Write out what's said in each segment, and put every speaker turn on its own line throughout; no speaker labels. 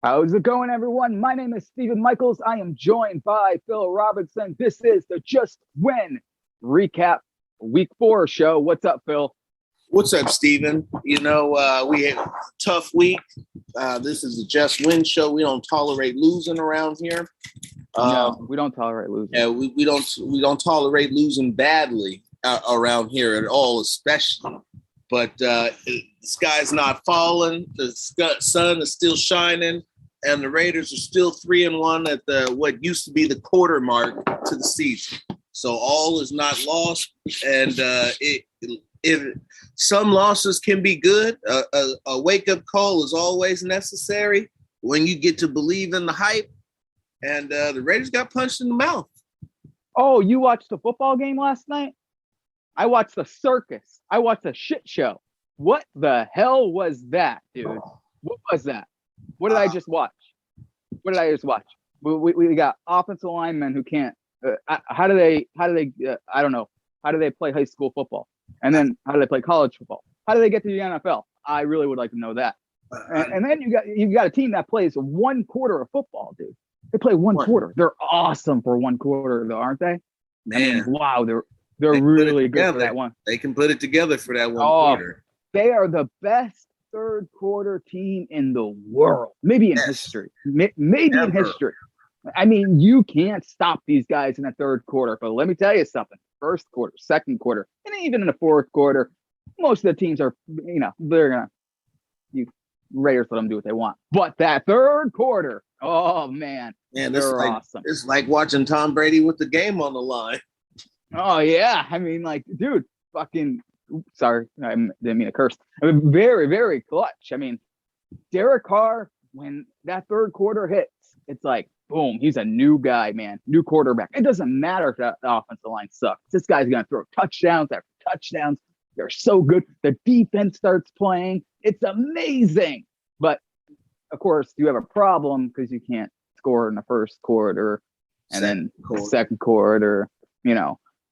How's it going, everyone? My name is Stephen Michaels. I am joined by Phil Robinson. This is the Just Win Recap Week 4 show. What's up, Phil?
What's up, Stephen? We had a tough week. This is the Just Win show. We don't tolerate losing around here.
No, we don't tolerate losing.
Yeah, we don't tolerate losing badly around here at all, especially. But the sky's not falling. The sun is still shining, and the Raiders are still 3-1 at the what used to be the quarter mark to the season. So all is not lost, and if some losses can be good, a wake-up call is always necessary when you get to believe in the hype. And the Raiders got punched in the mouth.
Oh, you watched the football game last night? I watched the circus. I watched a shit show. What the hell was that, dude? What was that? What did I just watch? What did I just watch? We got offensive linemen who can't. How do they? I don't know. How do they play high school football? And then how do they play college football? How do they get to the NFL? I really would like to know that. And then you got a team that plays one quarter of football, dude. They play one quarter. They're awesome for one quarter, though, aren't they?
Man,
wow, they're really good for that one.
They can put it together for that one quarter.
They are the best third quarter team in the world, maybe in history. Maybe in history. I mean, you can't stop these guys in the third quarter. But let me tell you something. First quarter, second quarter, and even in the fourth quarter, most of the teams are, they're going to Raiders let them do what they want. But that third quarter, oh, man, they're awesome.
It's like watching Tom Brady with the game on the line.
Oh, yeah. I mean, dude, sorry, I didn't mean to curse. I mean, very, very clutch. I mean, Derek Carr, when that third quarter hits, it's like, boom, he's a new guy, man, new quarterback. It doesn't matter if the offensive line sucks. This guy's going to throw touchdowns after touchdowns. They're so good. The defense starts playing. It's amazing. But, of course, you have a problem because you can't score in the first quarter and then the second quarter,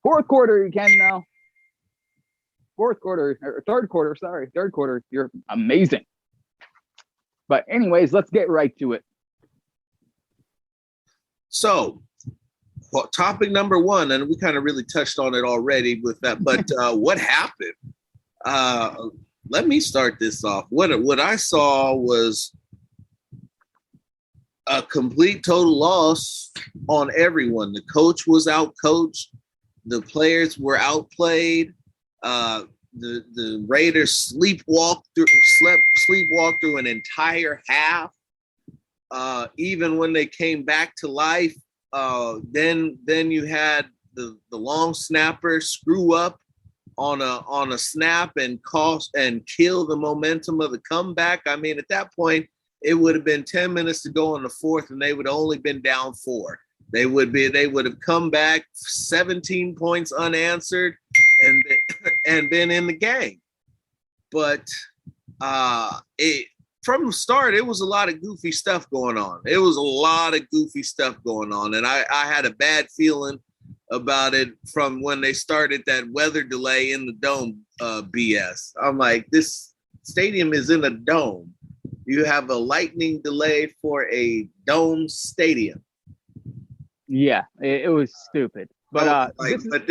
Fourth quarter, you can now. Third quarter, you're amazing. But anyways, let's get right to it.
So, topic number one, and we kind of really touched on it already with that, but what happened? Let me start this off. What I saw was a complete total loss on everyone. The coach was out-coached. The players were outplayed. The Raiders sleepwalked through an entire half. Even when they came back to life, then you had the long snapper screw up on a snap and kill the momentum of the comeback. I mean, at that point, it would have been 10 minutes to go in the fourth, and they would have only been down 4. They would have come back 17 points unanswered and been in the game. But from the start, it was a lot of goofy stuff going on. And I had a bad feeling about it from when they started that weather delay in the dome BS. I'm like, this stadium is in a dome. You have a lightning delay for a dome stadium.
Yeah, it was stupid. But
but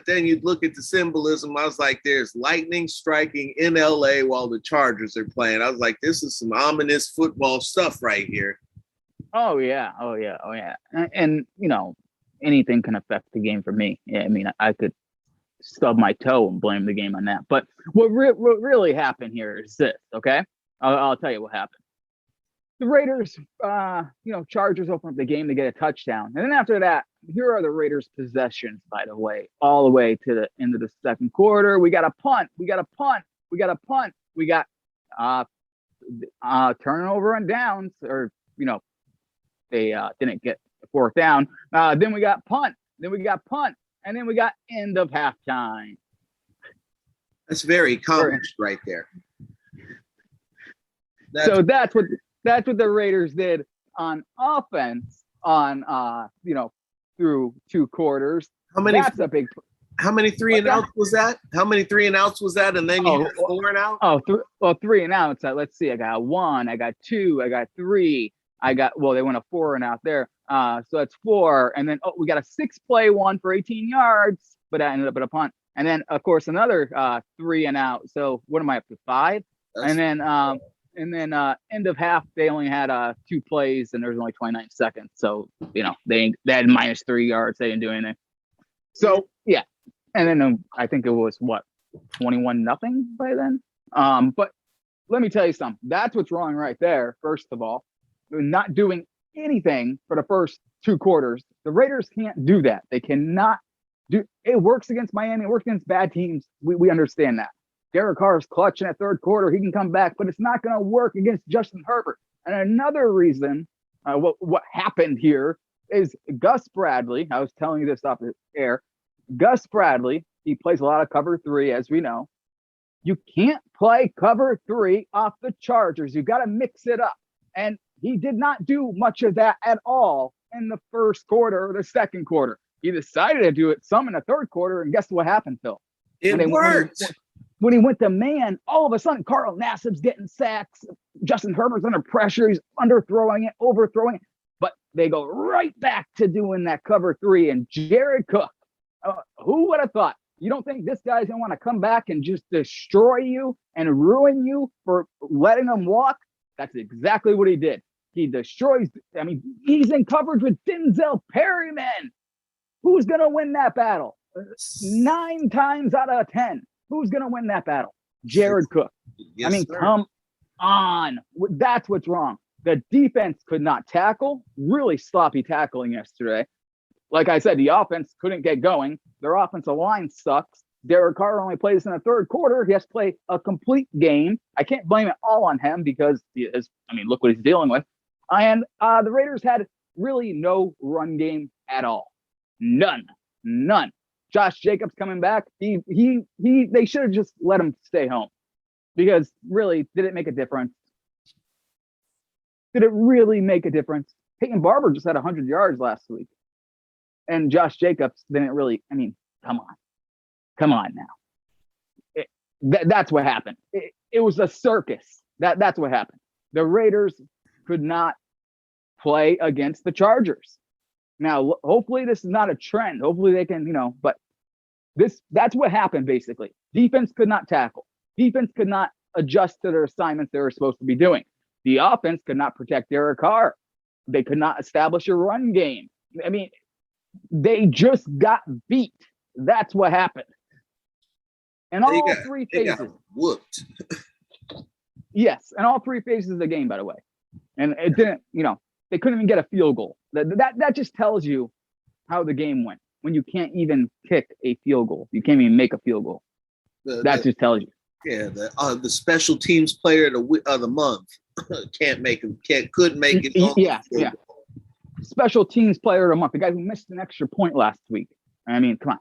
then you look at the symbolism. I was like, there's lightning striking in LA while the Chargers are playing. I was like, this is some ominous football stuff right here.
Oh yeah. And anything can affect the game for me. Yeah, I mean, I could stub my toe and blame the game on that. But what really happened here is this. Okay, I'll tell you what happened. The Raiders, Chargers open up the game to get a touchdown. And then after that, here are the Raiders' possessions, by the way, all the way to the end of the second quarter. We got a punt. We got turnover and downs, or, they didn't get the fourth down. Then we got punt. And then we got end of halftime.
That's very accomplished right there.
So that's what the Raiders did on offense through 2 quarters.
How many 3 and outs was that? And then you had 4 and out?
3 and outs. Let's see. I got 1, I got 2, I got 3, they went a 4-and-out there. So that's 4. And then, we got a 6-play one for 18 yards, but that ended up at a punt. And then, of course, another 3-and-out. So what am I up to, 5?
That's
And then end of half, they only had 2 plays, and there was only 29 seconds. So, they had -3 yards. They didn't do anything. So, yeah. And then I think it was, 21-0 by then? But let me tell you something. That's what's wrong right there, first of all. They're not doing anything for the first 2 quarters. The Raiders can't do that. They cannot do it. Works against Miami. It works against bad teams. We understand that. Derek Carr is clutch in that third quarter. He can come back, but it's not going to work against Justin Herbert. And another reason what happened here is Gus Bradley. I was telling you this off the air. Gus Bradley, he plays a lot of cover 3, as we know. You can't play cover 3 off the Chargers. You got to mix it up. And he did not do much of that at all in the first quarter or the second quarter. He decided to do it some in the third quarter, and guess what happened, Phil?
it worked.
When he went to man, all of a sudden, Carl Nassib's getting sacks. Justin Herbert's under pressure. He's underthrowing it, overthrowing it. But they go right back to doing that cover 3. And Jared Cook, who would have thought? You don't think this guy's going to want to come back and just destroy you and ruin you for letting him walk? That's exactly what he did. He destroys. I mean, he's in coverage with Denzel Perryman. Who's going to win that battle? 9 times out of 10. Who's going to win that battle? Jared Cook.
Yes,
I mean,
sir.
come on. That's what's wrong. The defense could not tackle. Really sloppy tackling yesterday. Like I said, the offense couldn't get going. Their offensive line sucks. Derek Carr only plays in the third quarter. He has to play a complete game. I can't blame it all on him because look what he's dealing with. And the Raiders had really no run game at all. None. Josh Jacobs coming back. They should have just let him stay home because really, did it make a difference? Did it really make a difference? Peyton Barber just had 100 yards last week. And Josh Jacobs didn't really, come on now. That's what happened. It was a circus. That's what happened. The Raiders could not play against the Chargers. Now, hopefully this is not a trend. Hopefully they can, but that's what happened basically. Defense could not tackle. Defense could not adjust to their assignments they were supposed to be doing. The offense could not protect Derek Carr. They could not establish a run game. They just got beat. That's what happened. And all 3 phases.
They got whooped.
Yes, and all 3 phases of the game, by the way. And it didn't, they couldn't even get a field goal. That just tells you how the game went. When you can't even kick a field goal, you can't even make a field goal. That just tells you.
Yeah, the special teams player of the month couldn't make it.
Yeah. Special teams player of the month, the guy who missed an extra point last week. Come on.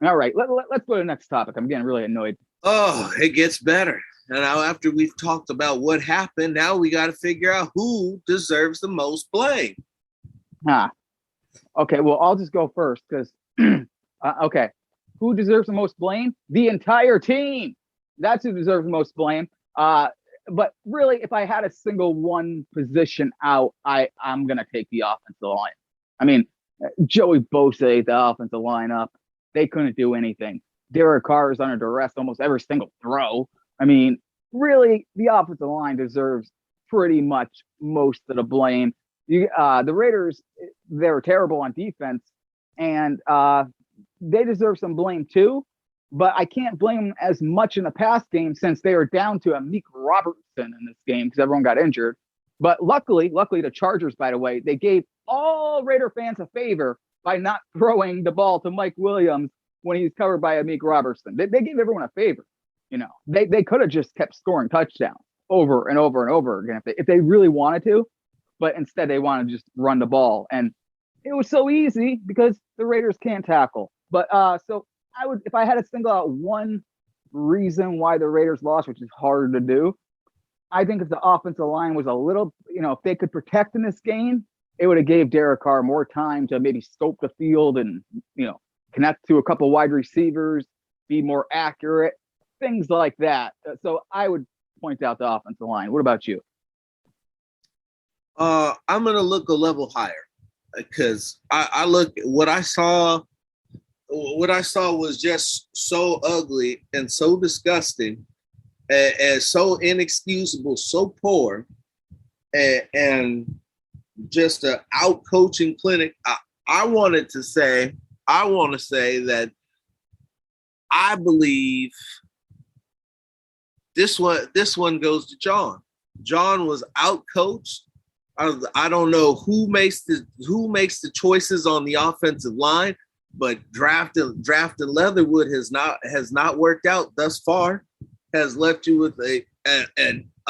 All right, let's go to the next topic. I'm getting really annoyed.
Oh, it gets better. And now after we've talked about what happened, now we got to figure out who deserves the most blame.
Okay, well, I'll just go first because, okay. Who deserves the most blame? The entire team. That's who deserves the most blame. But really, if I had a single one position out, I'm going to take the offensive line. Joey Bosa ate the offensive line up. They couldn't do anything. Derek Carr is under duress almost every single throw. Really, the offensive line deserves pretty much most of the blame. The Raiders, they were terrible on defense, and they deserve some blame too. But I can't blame them as much in the past game since they were down to Amik Robertson in this game because everyone got injured. But luckily, the Chargers, by the way, they gave all Raider fans a favor by not throwing the ball to Mike Williams when he's covered by Amik Robertson. They gave everyone a favor. They could have just kept scoring touchdowns over and over and over again if they really wanted to. But instead, they want to just run the ball. And it was so easy because the Raiders can't tackle. But so I would, if I had to single out one reason why the Raiders lost, which is hard to do, I think if the offensive line was a little, if they could protect in this game, it would have gave Derek Carr more time to maybe scope the field and, connect to a couple wide receivers, be more accurate, things like that. So I would point out the offensive line. What about you?
I'm gonna look a level higher because I look what I saw. What I saw was just so ugly and so disgusting and so inexcusable, so poor, and just an out coaching clinic. I wanted to say, I want to say that I believe this one goes to John. John was out coached. I don't know who makes the choices on the offensive line, but drafting Leatherwood has not worked out thus far. Has left you with a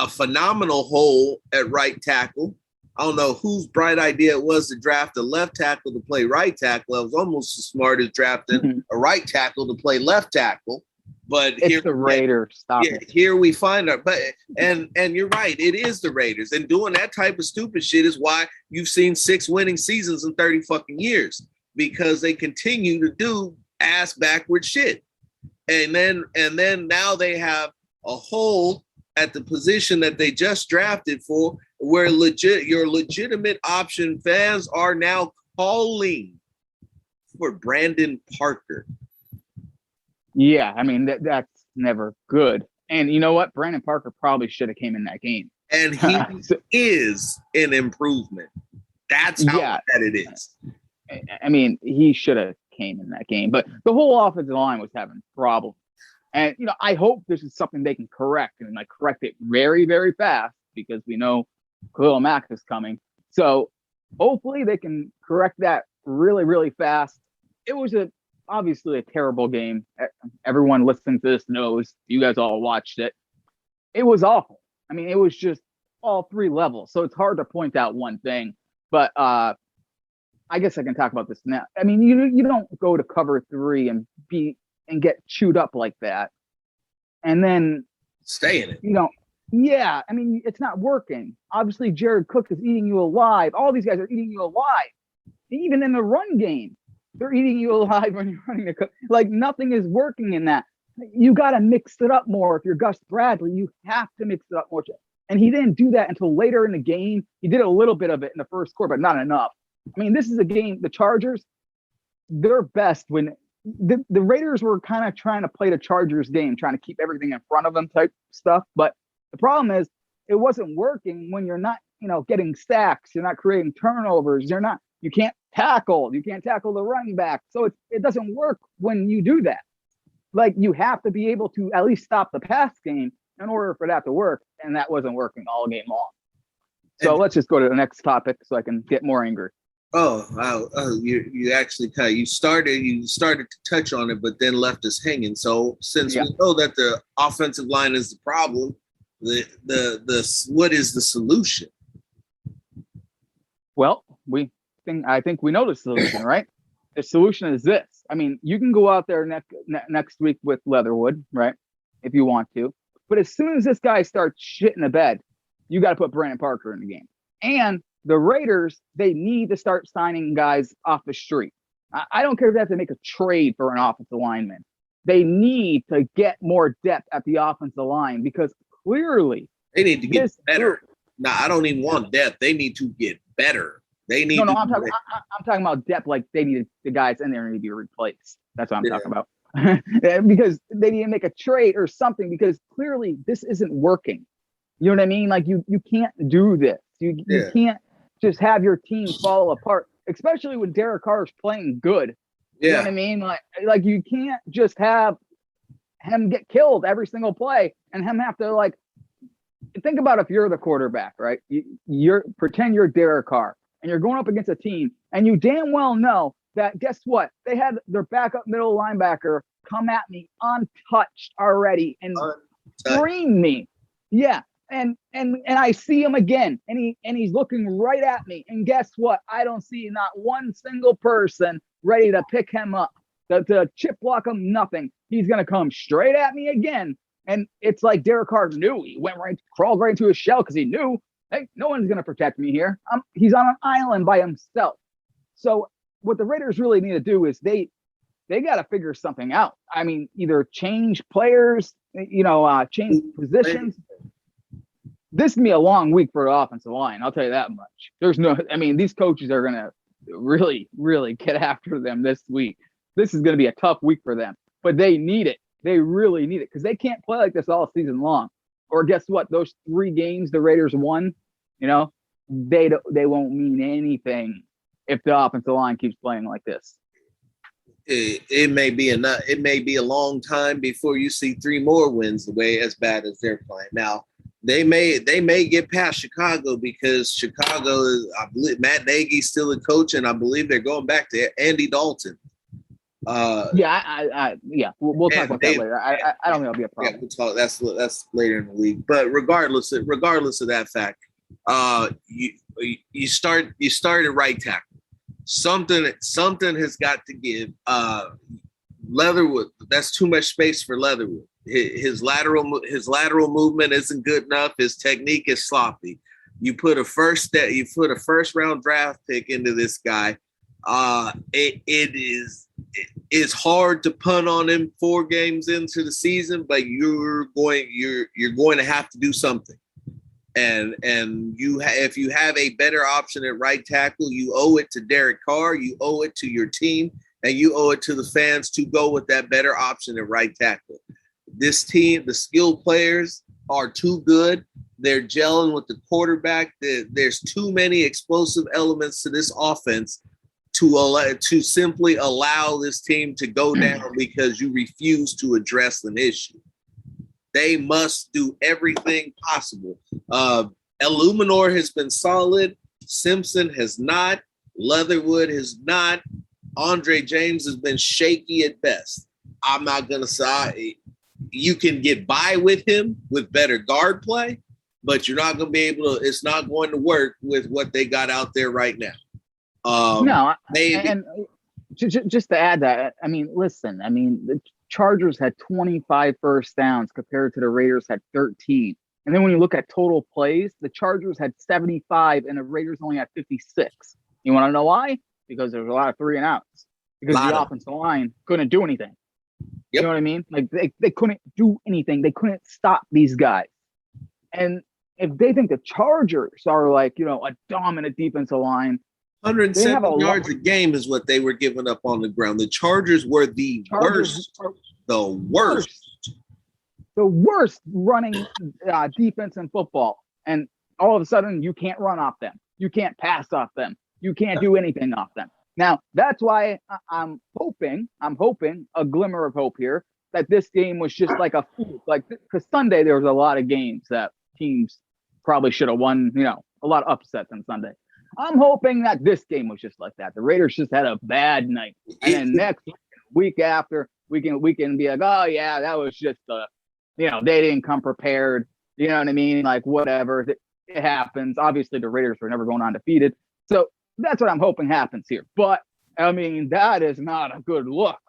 phenomenal hole at right tackle. I don't know whose bright idea it was to draft a left tackle to play right tackle. I was almost as smart as drafting a right tackle to play left tackle. But
it's the Raiders.
Here we find out. But and you're right, it is the Raiders. And doing that type of stupid shit is why you've seen 6 winning seasons in 30 fucking years, because they continue to do ass backward shit. And then now they have a hole at the position that they just drafted for, where your legitimate option fans are now calling for Brandon Parker.
Yeah, I mean that's never good. And you know what? Brandon Parker probably should have came in that game.
And he is an improvement. That's how bad it is.
I mean, he should have came in that game, but the whole offensive line was having problems. And I hope this is something they can correct and correct it very, very fast, because we know Khalil Mack is coming. So hopefully they can correct that really, really fast. It was obviously a terrible game. Everyone listening to this knows. You guys all watched it. It was awful. I mean, it was just all 3 levels. So it's hard to point out one thing. But I guess I can talk about this now. I mean, you don't go to cover 3 and get chewed up like that, and then
stay in it.
Yeah, I mean, it's not working. Obviously, Jared Cook is eating you alive. All these guys are eating you alive. Even in the run game, they're eating you alive when you're running the Cook. Nothing is working in that. You got to mix it up more. If you're Gus Bradley, you have to mix it up more. And he didn't do that until later in the game. He did a little bit of it in the first quarter, but not enough. I mean, this is a game. The Chargers, they're best when the Raiders were kind of trying to play the Chargers game, trying to keep everything in front of them type stuff. But the problem is it wasn't working when you're not, getting sacks. You're not creating turnovers. You can't tackle. You can't tackle the running back. So it doesn't work when you do that. You have to be able to at least stop the pass game in order for that to work. And that wasn't working all game long. So let's just go to the next topic so I can get more angry.
Oh, wow. You actually you started to touch on it, but then left us hanging. So since we know that the offensive line is the problem, what is the solution?
Well, I think we know the solution, right? The solution is this. I mean, you can go out there next week with Leatherwood, right? If you want to. But as soon as this guy starts shitting the bed, you got to put Brandon Parker in the game. And the Raiders, they need to start signing guys off the street. I don't care if they have to make a trade for an offensive lineman. They need to get more depth at the offensive line, because clearly
they need to get better. No, I don't even want depth. They need to get better. They need. No,
I'm talking about depth. The guys in there need to be replaced. That's what I'm talking about. Because they need to make a trade or something, because clearly this isn't working. You know what I mean? You can't do this. You can't just have your team fall apart, especially when Derek Carr is playing good. You know what I mean? You can't just have him get killed every single play and him have to think about if you're the quarterback, right? Pretend you're Derek Carr and you're going up against a team and you damn well know that, guess what? They had their backup middle linebacker come at me untouched already and scream me. Yeah. And I see him again, and he's looking right at me. And guess what? I don't see not one single person ready to pick him up, to chip block him. Nothing. He's gonna come straight at me again. And it's like Derek Carr knew. He crawled right into his shell because he knew, hey, no one's gonna protect me here. He's on an island by himself. So what the Raiders really need to do is they got to figure something out. I mean, either change players, change positions. this is gonna be a long week for the offensive line. I'll tell you that much. These coaches are gonna really, really get after them this week. This is gonna be a tough week for them, but they need it. They really need it because they can't play like this all season long. Or guess what? Those 3 games the Raiders won, they won't mean anything if the offensive line keeps playing like this.
It may be enough. It may be a long time before you see 3 more wins the way as bad as they're playing now. They may get past Chicago because Chicago is, I believe Matt Nagy's still a coach, and I believe they're going back to Andy Dalton.
We'll talk about that later. I don't think it'll be a problem.
Yeah, we'll talk. That's later in the league. But regardless of that fact, you start at right tackle. Something has got to give. Leatherwood, that's too much space for Leatherwood. His lateral movement isn't good enough. His technique is sloppy. You put a first round draft pick into this guy. It's hard to punt on him 4 games into the season, but you're going to have to do something. And if you have a better option at right tackle, you owe it to Derek Carr, you owe it to your team, and you owe it to the fans to go with that better option at right tackle. This team, the skilled players are too good. They're gelling with the quarterback. There's too many explosive elements to this offense to simply allow this team to go down because you refuse to address an issue. They must do everything possible. Illuminor has been solid. Simpson has not. Leatherwood has not. Andre James has been shaky at best. I'm not going to say you can get by with him with better guard play, but you're not going to be able to. It's not going to work with what they got out there right now.
Just to add that, listen, the Chargers had 25 first downs compared to the Raiders had 13. And then when you look at total plays, the Chargers had 75 and the Raiders only had 56. You want to know why? Because there was a lot of 3 and outs. Because the offensive line couldn't do anything. Yep. You know what I mean? Like they couldn't do anything. They couldn't stop these guys. And if they think the Chargers are like, a dominant defensive line,
107 yards a game is what they were giving up on the ground. The Chargers were the worst. The worst
running defense in football. And all of a sudden, you can't run off them. You can't pass off them. You can't do anything off them. Now, that's why I'm hoping a glimmer of hope here that this game was just like a fluke. Because Sunday, there was a lot of games that teams probably should have won, a lot of upsets on Sunday. I'm hoping that this game was just like that. The Raiders just had a bad night. And then next week after, we can be like, oh, yeah, that was just, they didn't come prepared. You know what I mean? Like, whatever. It happens. Obviously, the Raiders were never going undefeated. So that's what I'm hoping happens here. But, that is not a good look.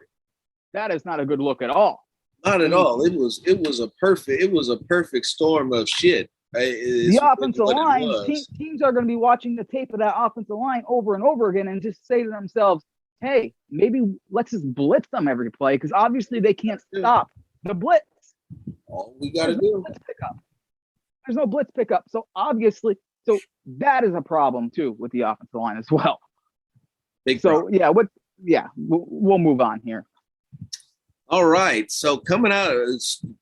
That is not a good look at all.
Not at all. It was a perfect storm of shit.
The offensive line, teams are going to be watching the tape of that offensive line over and over again and just say to themselves, hey, maybe let's just blitz them every play because obviously they can't stop the blitz.
All we got to do.
There's no blitz pickup. So obviously, that is a problem too with the offensive line as well. We'll move on here.
All right. So coming out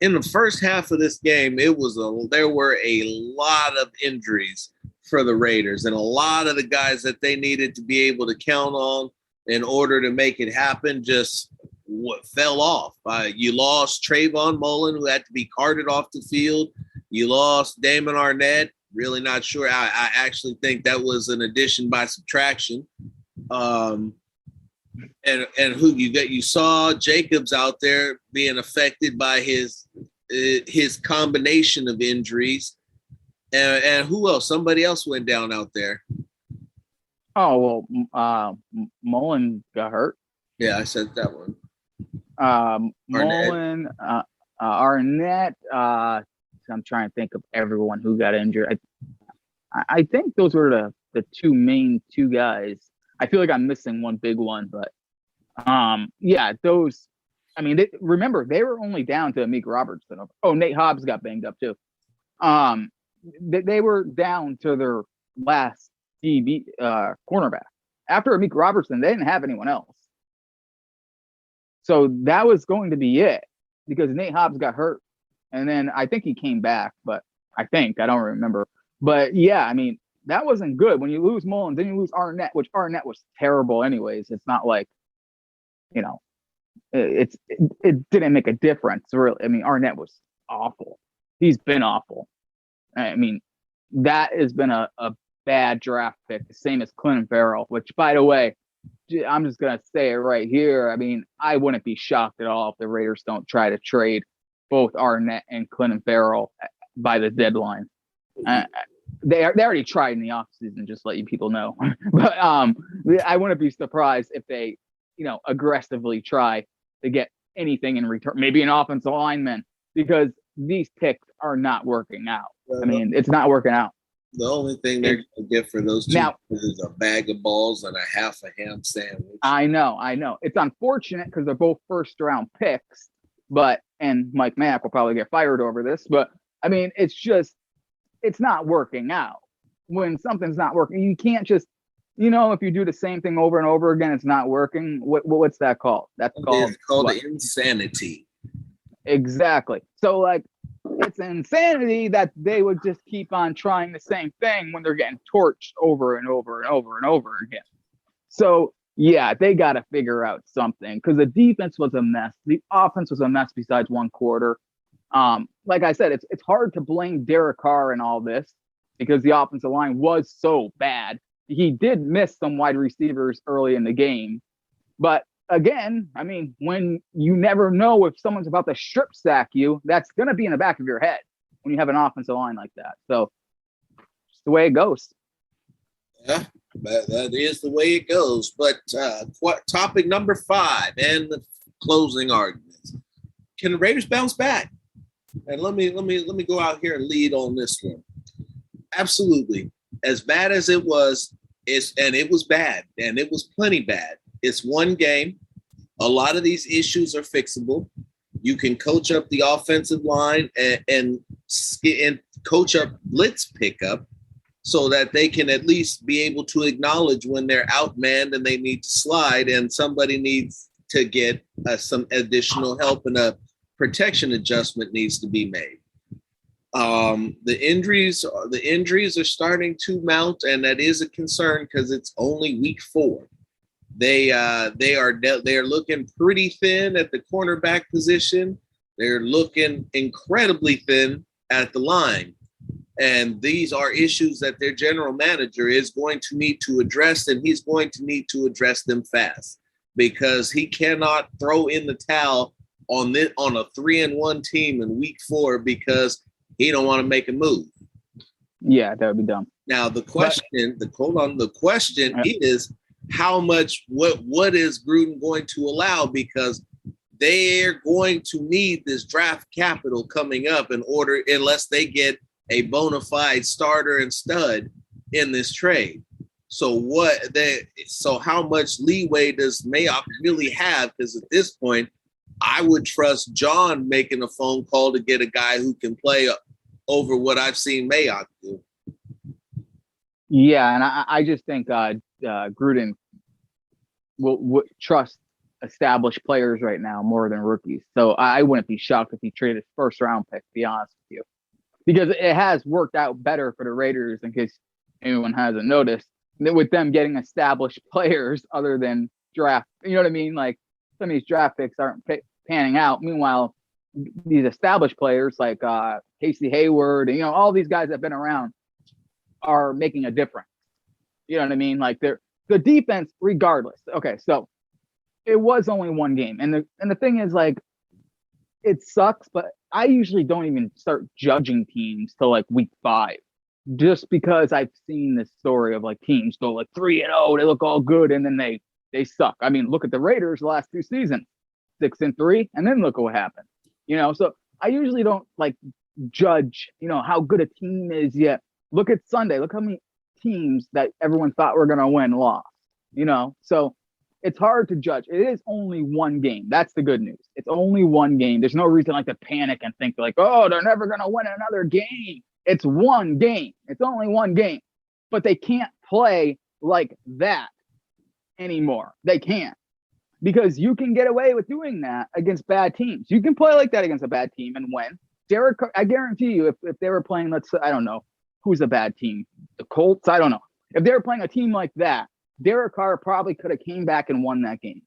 in the first half of this game, there were a lot of injuries for the Raiders and a lot of the guys that they needed to be able to count on in order to make it happen just fell off. You lost Trayvon Mullen, who had to be carted off the field. You lost Damon Arnett. Really not sure. I actually think that was an addition by subtraction. And who you saw Jacobs out there being affected by his combination of injuries, and who else? Somebody else went down out there.
Oh well, Mullen got hurt.
Yeah, I said that one.
Mullen, Arnett. I'm trying to think of everyone who got injured. I think those were the two main guys. I feel like I'm missing one big one, but those. Remember they were only down to Amik Robertson. Oh, Nate Hobbs got banged up too. they were down to their last DB cornerback. After Amik Robertson, they didn't have anyone else. So that was going to be it because Nate Hobbs got hurt. And then I think he came back, but I don't remember. But yeah, I mean, that wasn't good. When you lose Mullins, then you lose Arnett, which Arnett was terrible anyways. It's not like, it didn't make a difference. Really. I mean, Arnett was awful. He's been awful. I mean, that has been a bad draft pick, the same as Clinton Farrell, which, by the way, I'm just going to say it right here. I mean, I wouldn't be shocked at all if the Raiders don't try to trade both Arnett and Clinton Farrell by the deadline. They already tried in the offseason, just let you people know. But I wouldn't be surprised if they, aggressively try to get anything in return, maybe an offensive lineman, because these picks are not working out. I mean, it's not working out.
The only thing they're going to get for those two is a bag of balls and a half a ham sandwich. I know. It's unfortunate because they're both first-round picks, and Mike Mack will probably get fired over this, but, I mean, it's not working out. When something's not working, you can't just, if you do the same thing over and over again, it's not working. What's that called? That's called insanity.
Exactly. So, it's insanity that they would just keep on trying the same thing when they're getting torched over and over and over and over again. So, yeah, they got to figure out something because the defense was a mess. The offense was a mess besides one quarter. Like I said, it's hard to blame Derek Carr in all this because the offensive line was so bad. He did miss some wide receivers early in the game. But again, I mean, when you never know if someone's about to strip sack you, that's going to be in the back of your head when you have an offensive line like that. So it's the way it goes.
Yeah, that is the way it goes. But topic number 5 and the closing arguments. Can the Raiders bounce back? And let me go out here and lead on this one. Absolutely. As bad as it was, it was bad, and it was plenty bad. It's one game. A lot of these issues are fixable. You can coach up the offensive line and coach up blitz pickup so that they can at least be able to acknowledge when they're outmanned and they need to slide and somebody needs to get some additional help and a protection adjustment needs to be made. The injuries are starting to mount, and that is a concern because it's only week 4. They are looking pretty thin at the cornerback position. They're looking incredibly thin at the line. And these are issues that their general manager is going to need to address, and he's going to need to address them fast because he cannot throw in the towel on a 3-1 team in week 4 because he don't want to make a move.
Yeah, that would be dumb.
Now the question is how much what is Gruden going to allow, because they're going to need this draft capital coming up unless they get a bona fide starter and stud in this trade. So how much leeway does Mayock really have? Because at this point, I would trust John making a phone call to get a guy who can play over what I've seen Mayock do.
Yeah, and I just think Gruden will trust established players right now more than rookies. So I wouldn't be shocked if he traded his first round pick, to be honest with you, because it has worked out better for the Raiders, in case anyone hasn't noticed, with them getting established players other than draft. You know what I mean? Like, some of these draft picks aren't panning out. Meanwhile, these established players like Casey Hayward and all these guys that have been around are making a difference. You know what I mean? Like, the defense, regardless. Okay, so it was only one game, and the thing is, like, it sucks, but I usually don't even start judging teams till like week 5, just because I've seen this story of like teams go like 3-0, they look all good, and then they suck. I mean, look at the Raiders the last 2 seasons, 6-3, and then look at what happened. So I usually don't like judge, how good a team is yet. Look at Sunday. Look how many teams that everyone thought were going to win lost, So it's hard to judge. It is only one game. That's the good news. It's only one game. There's no reason like to panic and think like, oh, they're never going to win another game. It's one game. It's only one game. But they can't play like that anymore. They can't. Because you can get away with doing that against bad teams. You can play like that against a bad team and win. Derek, I guarantee you, if they were playing, let's say, I don't know, who's a bad team? The Colts? I don't know. If they were playing a team like that, Derek Carr probably could have came back and won that game.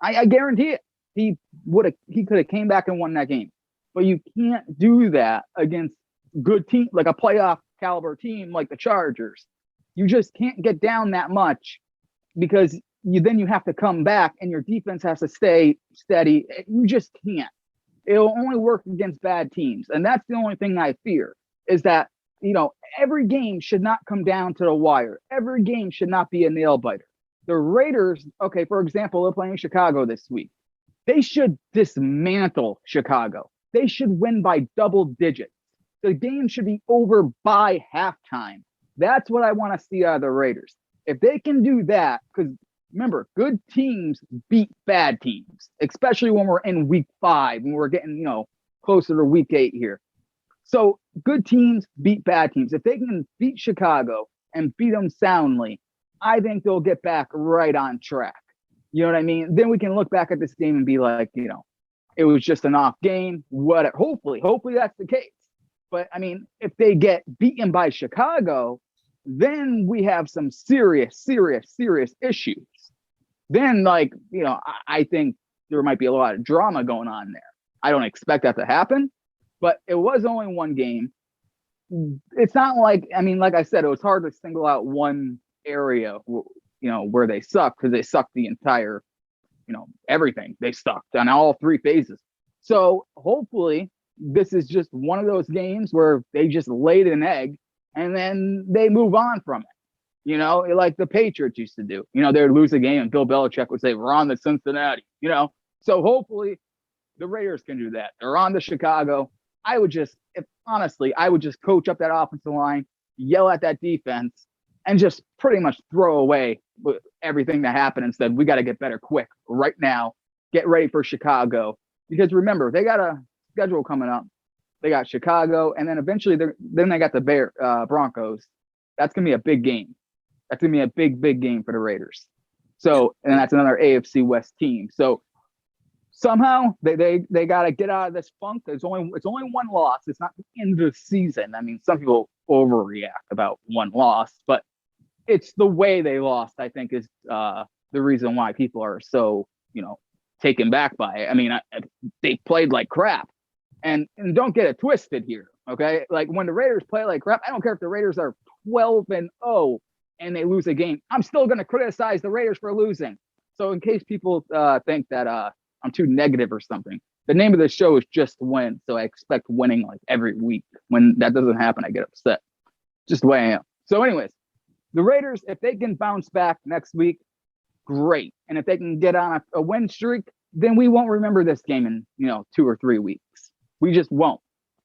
I guarantee it. He could have came back and won that game. But you can't do that against good team, like a playoff caliber team like the Chargers. You just can't get down that much because then you have to come back and your defense has to stay steady. You just can't. It'll only work against bad teams. And that's the only thing I fear is that, every game should not come down to the wire. Every game should not be a nail biter. The Raiders, okay, for example, they're playing Chicago this week. They should dismantle Chicago. They should win by double digits. The game should be over by halftime. That's what I want to see out of the Raiders. If they can do that, because remember, good teams beat bad teams, especially when we're in week 5 and we're getting, closer to week 8 here. So good teams beat bad teams. If they can beat Chicago and beat them soundly, I think they'll get back right on track. You know what I mean? Then we can look back at this game and be like, it was just an off game. Hopefully that's the case. But I mean, if they get beaten by Chicago, then we have some serious issues. Then, I think there might be a lot of drama going on there. I don't expect that to happen, but it was only one game. It's not like I said, it was hard to single out one area, where they suck because they sucked the entire, everything. They sucked on all 3 phases. So hopefully this is just one of those games where they just laid an egg and then they move on from it. Like the Patriots used to do. They'd lose a game and Bill Belichick would say, we're on to Cincinnati, So hopefully the Raiders can do that. They're on to Chicago. I would just coach up that offensive line, yell at that defense, and just pretty much throw away everything that happened and said, we got to get better quick right now. Get ready for Chicago. Because remember, they got a schedule coming up. They got Chicago, and then eventually they got the Broncos. That's going to be a big game. That's going to be a big game for the Raiders. So, and that's another AFC West team. So somehow they got to get out of this funk. It's only one loss. It's not the end of the season. I mean, some people overreact about one loss, but it's the way they lost, I think, is the reason why people are so, taken back by it. I mean, they played like crap. And don't get it twisted here, okay? Like when the Raiders play like crap, I don't care if the Raiders are 12-0 and they lose a game. I'm still going to criticize the Raiders for losing. So in case people think that I'm too negative or something, the name of the show is Just Win. So I expect winning like every week. When that doesn't happen, I get upset. Just the way I am. So anyways, the Raiders, if they can bounce back next week, great. And if they can get on a win streak, then we won't remember this game in 2 or 3 weeks. We just won't.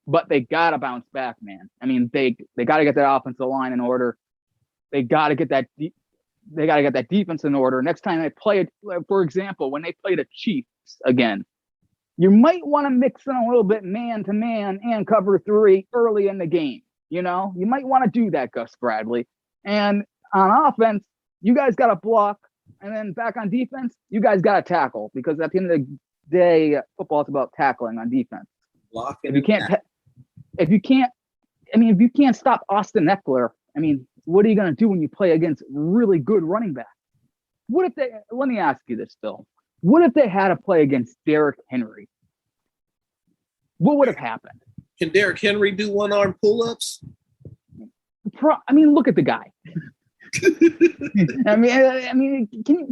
But they got to bounce back, man. I mean, they got to get that offensive line in order. They got to get that defense in order. Next time they play it, for example, when they play the Chiefs again, you might want to mix in a little bit man-to-man and cover 3 early in the game. You might want to do that, Gus Bradley. And on offense, you guys got to block. And then back on defense, you guys got to tackle. Because at the end of the day, football is about tackling on defense. If you can't stop Austin Eckler, what are you going to do when you play against really good running backs? Let me ask you this, Phil. What if they had to play against Derrick Henry? What would have happened?
Can Derrick Henry do one-arm pull-ups?
Look at the guy. Can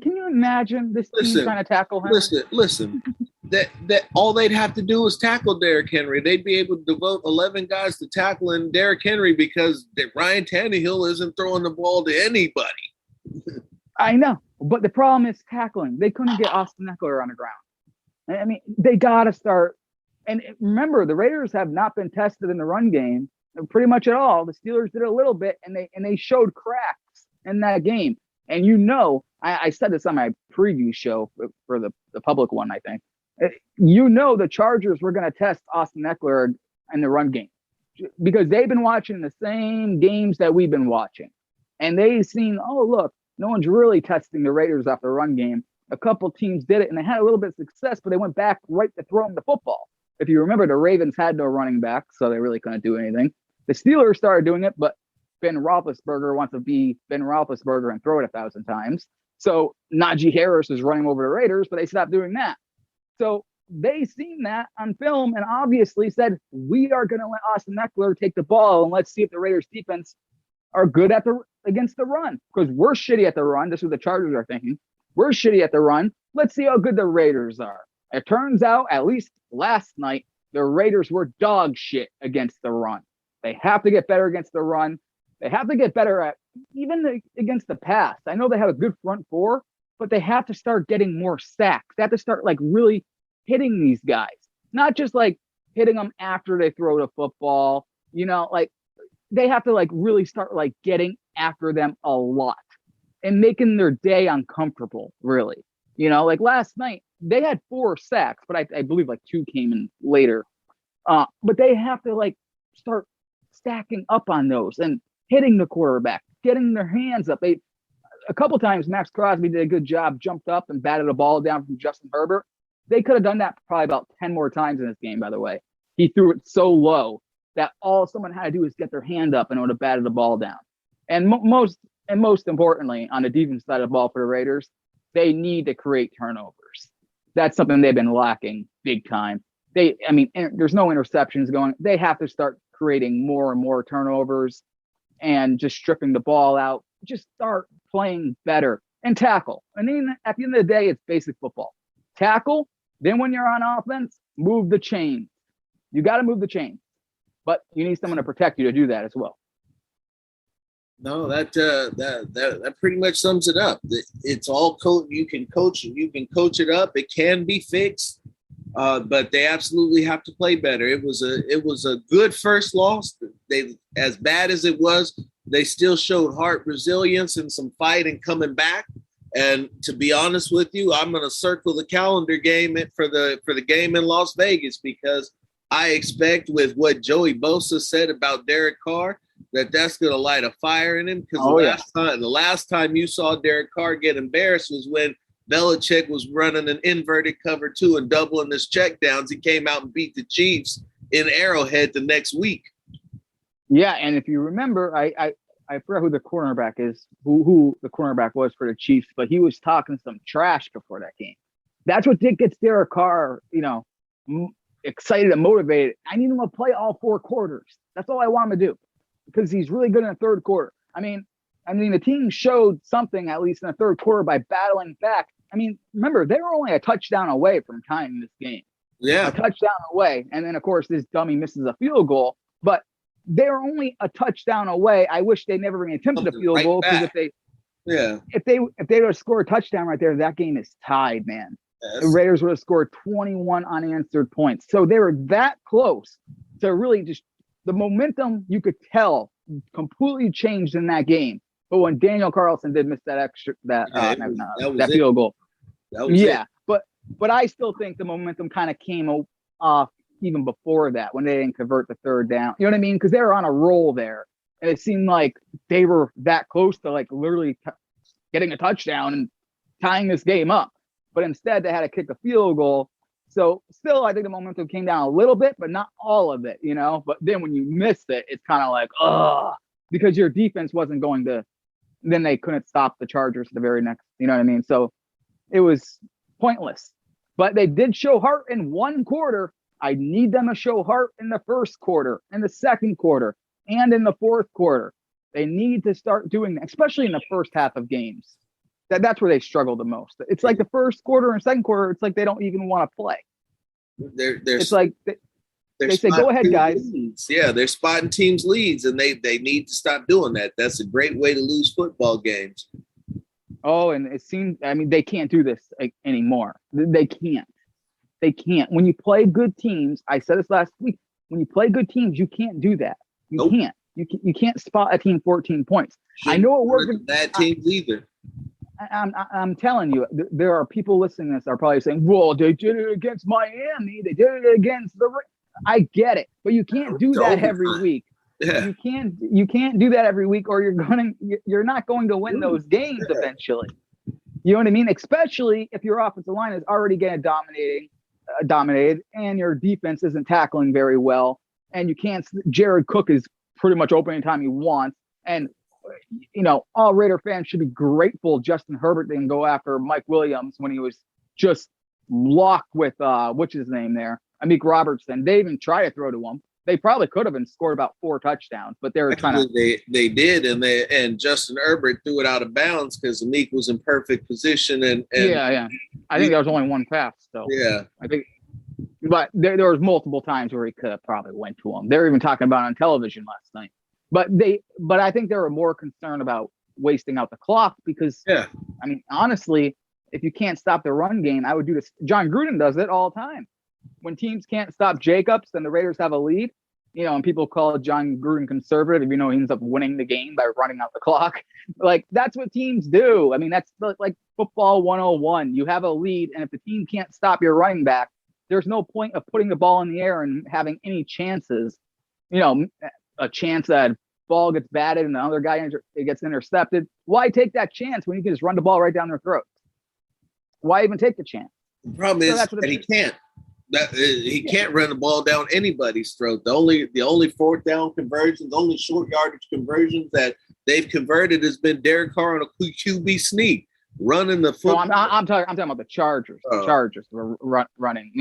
you imagine this team trying to tackle him?
Listen. That all they'd have to do is tackle Derrick Henry. They'd be able to devote 11 guys to tackling Derrick Henry because Ryan Tannehill isn't throwing the ball to anybody.
I know, but the problem is tackling. They couldn't get Austin Eckler on the ground. They got to start. And remember, the Raiders have not been tested in the run game pretty much at all. The Steelers did a little bit, and they showed cracks in that game. And I said this on my preview show for the public one, I think. The Chargers were going to test Austin Eckler in the run game. because they've been watching the same games that we've been watching. And they've seen, oh, look, no one's really testing the Raiders off the run game. A couple teams did it, and they had a little bit of success, but they went back right to throwing the football. If you remember, the Ravens had no running back, so they really couldn't do anything. The Steelers started doing it, but Ben Roethlisberger wants to be Ben Roethlisberger and throw it 1,000 times. So Najee Harris is running over the Raiders, but they stopped doing that. So they seen that on film and obviously said, we are going to let Austin Ekeler take the ball and let's see if the Raiders defense are good against the run, because we're shitty at the run. This is what the Chargers are thinking. We're shitty at the run. Let's see how good the Raiders are. It turns out, at least last night, the Raiders were dog shit against the run. They have to get better against the run. They have to get better at even against the pass. I know they have a good front four, but they have to start getting more sacks. They have to start like really hitting these guys, not just like hitting them after they throw the football. You know, like they have to like really start like getting after them a lot and making their day uncomfortable, really. You know, like last night, they had 4 sacks, but I believe like 2 came in later. But they have to like start stacking up on those and hitting the quarterback, getting their hands up. A couple times, Max Crosby did a good job, jumped up and batted a ball down from Justin Herbert. They could have done that probably about 10 more times in this game, by the way. He threw it so low that all someone had to do is get their hand up and it would have batted the ball down. And most importantly, on the defense side of the ball for the Raiders, they need to create turnovers. That's something they've been lacking big time. There's no interceptions going. They have to start creating more and more turnovers and just stripping the ball out. Just start playing better and tackle. And then at the end of the day, it's basic football. Tackle. Then when you're on offense, move the chain. You got to move the chain, but you need someone to protect you to do that as well.
No, that pretty much sums it up. It's all coach. You can coach it up. It can be fixed, but they absolutely have to play better. It was a good first loss. They, as bad as it was, they still showed heart, resilience, and some fight and coming back. And to be honest with you, I'm going to circle the calendar game for the game in Las Vegas, because I expect, with what Joey Bosa said about Derek Carr, that's going to light a fire in him. Because the last time you saw Derek Carr get embarrassed was when Belichick was running an inverted cover 2 and doubling his checkdowns. He came out and beat the Chiefs in Arrowhead the next week.
Yeah, and if you remember, I forgot who the cornerback is, who the cornerback was for the Chiefs, but he was talking some trash before that game. That's what gets Derek Carr, excited and motivated. I need him to play all 4 quarters. That's all I want him to do, because he's really good in the third quarter. I mean, the team showed something, at least in the third quarter, by battling back. I mean, remember, they were only a touchdown away from tying this game.
Yeah.
A touchdown away. And then, of course, this dummy misses a field goal. But they're only a touchdown away. I wish they never even attempted a field goal, because if they would have scored a touchdown right there, that game is tied, man. Yes. The Raiders would have scored 21 unanswered points. So they were that close to really just the momentum, you could tell, completely changed in that game. But when Daniel Carlson did miss that field goal, but I still think the momentum kind of came off even before that, when they didn't convert the third down. You know what I mean? Because they were on a roll there, and it seemed like they were that close to like literally getting a touchdown and tying this game up. But instead, they had to kick a field goal. So still, I think the momentum came down a little bit, but not all of it, But then when you miss it, it's kind of like, because your defense wasn't going to. Then they couldn't stop the Chargers the very next. You know what I mean? So it was pointless. But they did show heart in one quarter. I need them to show heart in the first quarter, in the second quarter, and in the fourth quarter. They need to start doing that, especially in the first half of games. That's where they struggle the most. It's like the first quarter and second quarter, it's like they don't even want to play. It's like they say, go ahead, guys.
Leads. Yeah, they're spotting teams' leads, and they need to stop doing that. That's a great way to lose football games.
Oh, and it seems, they can't do this anymore. They can't. They can't. When you play good teams, I said this last week, when you play good teams, you can't do that. You can't. You can't spot a team 14 points. I know it works.
Bad teams either.
I'm telling you, there are people listening to this are probably saying, well, they did it against Miami. They did it against I get it, but you can't do that every week.
Yeah.
You can't do that every week, or you're not going to win those games eventually. You know what I mean? Especially if your offensive line is already getting dominated, and your defense isn't tackling very well, and you can't. Jared Cook is pretty much opening time he wants, and all Raider fans should be grateful Justin Herbert didn't go after Mike Williams when he was just locked with what's his name there, Amik Robertson. They even tried to throw to him. They probably could have and scored about 4 touchdowns, but they were trying to.
They did, and Justin Herbert threw it out of bounds because Amik was in perfect position. And
yeah, I think there was only one pass. So
yeah,
I think, but there was multiple times where he could have probably went to him. They were even talking about it on television last night. But I think they were more concerned about wasting out the clock because, I mean, honestly, if you can't stop the run game, I would do this. John Gruden does it all the time. When teams can't stop Jacobs and the Raiders have a lead, and people call John Gruden conservative, he ends up winning the game by running out the clock. Like, that's what teams do. I mean, that's like football 101. You have a lead, and if the team can't stop your running back, there's no point of putting the ball in the air and having any chances. A chance that ball gets batted and the other guy gets intercepted. Why take that chance when you can just run the ball right down their throats? Why even take the chance?
The problem is that he can't. He can't run the ball down anybody's throat. The only fourth down conversions, the only short yardage conversions that they've converted has been Derek Carr on a QB sneak, running the football.
No, I'm talking about the Chargers. The Chargers were running.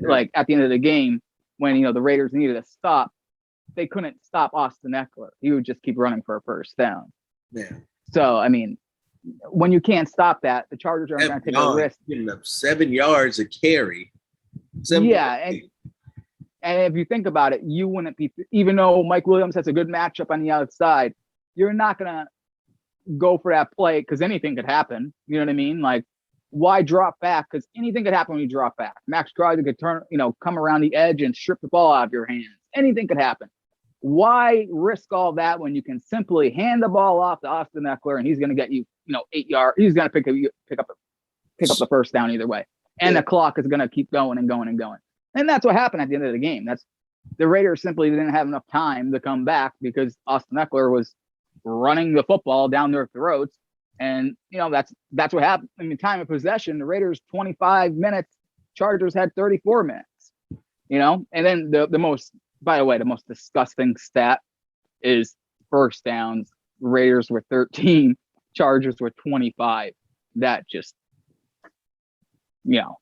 Like at the end of the game when the Raiders needed a stop, they couldn't stop Austin Eckler. He would just keep running for a first down.
Yeah.
So I mean, when you can't stop that, the Chargers are going to take a risk.
Getting up 7 yards a carry.
And if you think about it, you wouldn't be, even though Mike Williams has a good matchup on the outside, you're not going to go for that play because anything could happen. You know what I mean? Like, why drop back? Because anything could happen when you drop back. Max Crosby could come around the edge and strip the ball out of your hands. Anything could happen. Why risk all that when you can simply hand the ball off to Austin Eckler and he's going to get you, 8 yards. He's going to pick up the first down either way. And the clock is going to keep going and going and going. And that's what happened at the end of the game. The Raiders simply didn't have enough time to come back because Austin Eckler was running the football down their throats. And, that's what happened. I mean, time of possession, the Raiders 25 minutes, Chargers had 34 minutes, and then the most disgusting stat is first downs. Raiders were 13, Chargers were 25. That just,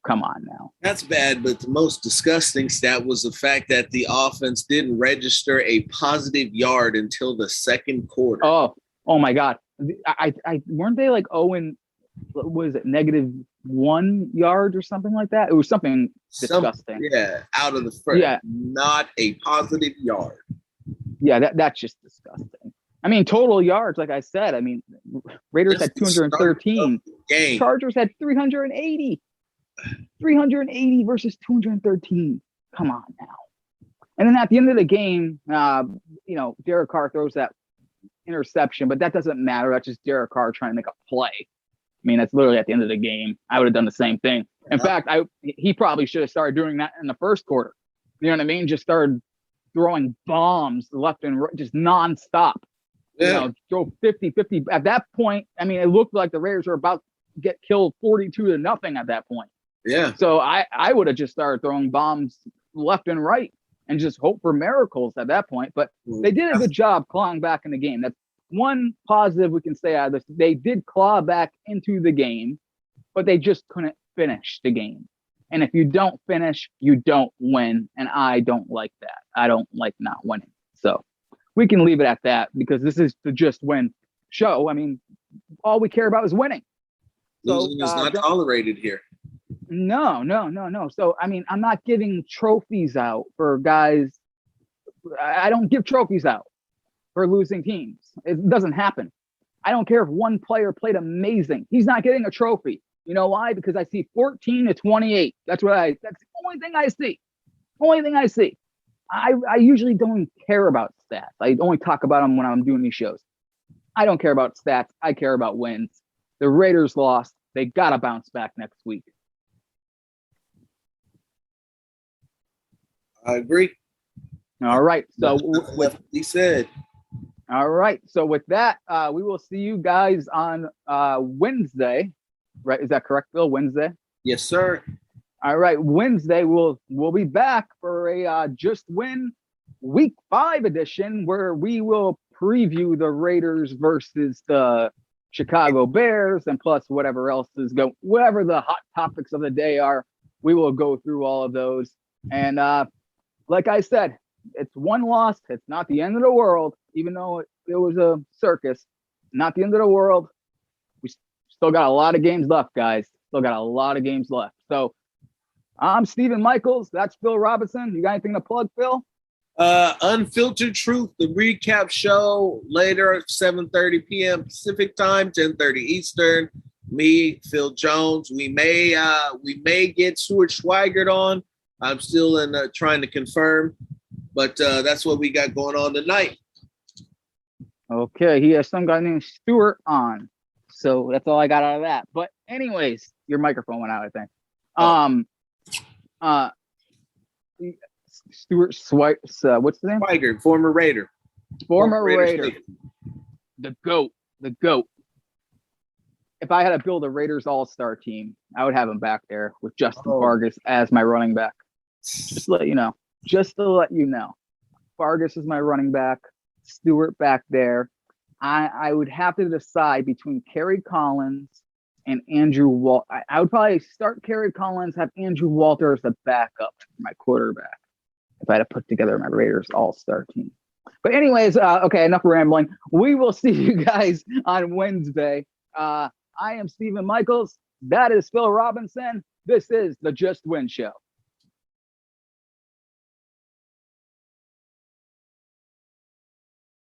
come on now.
That's bad, but the most disgusting stat was the fact that the offense didn't register a positive yard until the second quarter.
Oh my God. I weren't they like was it -1 yard or something like that? It was something disgusting.
Out of the first. Yeah, not a positive yard.
Yeah, that's just disgusting. I mean, total yards, like I said. I mean, Raiders had 213. Chargers had 380. 380 versus 213. Come on now. And then at the end of the game, Derek Carr throws that interception, but that doesn't matter. That's just Derek Carr trying to make a play. I mean, that's literally at the end of the game. I would have done the same thing. In fact, he probably should have started doing that in the first quarter. You know what I mean? Just started throwing bombs left and right, just nonstop.
Yeah.
Throw 50. At that point, I mean, it looked like the Raiders were about to get killed 42-0 at that point.
Yeah.
So I would have just started throwing bombs left and right and just hope for miracles at that point. But they did a good job clawing back in the game. That's one positive we can say out of this. They did claw back into the game, but they just couldn't finish the game. And if you don't finish, you don't win. And I don't like that. I don't like not winning. So we can leave it at that because this is the just win show. I mean, all we care about is winning.
Losing is not tolerated here.
No. So, I mean, I'm not giving trophies out for guys. I don't give trophies out for losing teams. It doesn't happen. I don't care if one player played amazing. He's not getting a trophy. You know why? Because I see 14-28. That's the only thing I see. I usually don't care about stats. I only talk about them when I'm doing these shows. I don't care about stats. I care about wins. The Raiders lost. They got to bounce back next week.
I agree.
All right. So
he said.
All right. So with that, we will see you guys on Wednesday. Right? Is that correct, Bill? Wednesday?
Yes, sir.
All right. Wednesday, we'll be back for a Just Win Week 5 edition where we will preview the Raiders versus the Chicago Bears and plus whatever else is whatever the hot topics of the day are. We will go through all of those. And like I said, it's one loss. It's not the end of the world, even though it was a circus. Not the end of the world. We still got a lot of games left, guys. Still got a lot of games left. So I'm Stephen Michaels. That's Phil Robinson. You got anything to plug, Phil?
Unfiltered Truth, the recap show later at 7:30 p.m. Pacific time, 10:30 Eastern. Me, Phil Jones. We may get Stuart Schweigert on. I'm still trying to confirm, but that's what we got going on tonight.
Okay, he has some guy named Stuart on. So that's all I got out of that. But anyways, your microphone went out, I think. Stuart Swipes, what's the name?
Schweigert, former Raider.
Former Raider. The GOAT. If I had to build a Raiders all-star team, I would have him back there with Justin Vargas as my running back. Just to let you know. Vargas is my running back. Stewart back there. I would have to decide between Kerry Collins and Andrew Walter. I would probably start Kerry Collins, have Andrew Walter as the backup for my quarterback if I had to put together my Raiders all-star team. But anyways, okay, enough rambling. We will see you guys on Wednesday. I am Stephen Michaels. That is Phil Robinson. This is the Just Win Show.